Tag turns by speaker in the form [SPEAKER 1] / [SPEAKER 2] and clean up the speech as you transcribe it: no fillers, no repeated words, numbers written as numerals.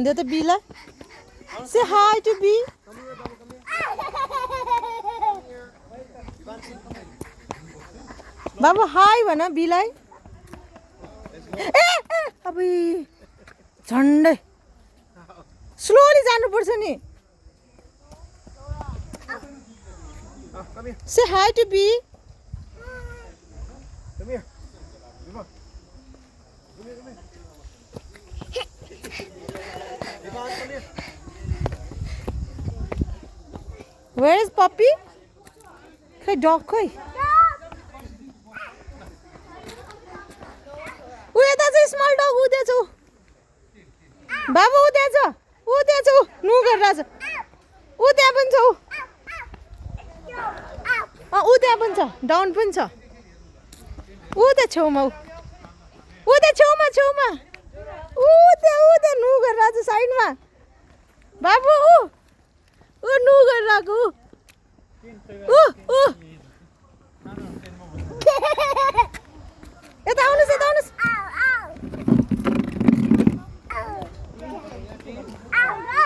[SPEAKER 1] They त बीलाई say hi to B बाबु हाई भन बीलाई ए अब झन्डै स्लोली जानुपर्छ नि say hi to B Where is puppy? Hey, dog, hey. Where is a small dog? Who there? Baba, who there? Who there? No, girl. Who there? Bunch. Who there? Bunch. Down bunch. Who there? Choma. Who there? Choma, choma. Who there? No, girl. Side ma. Baba, who? No, girl. Go.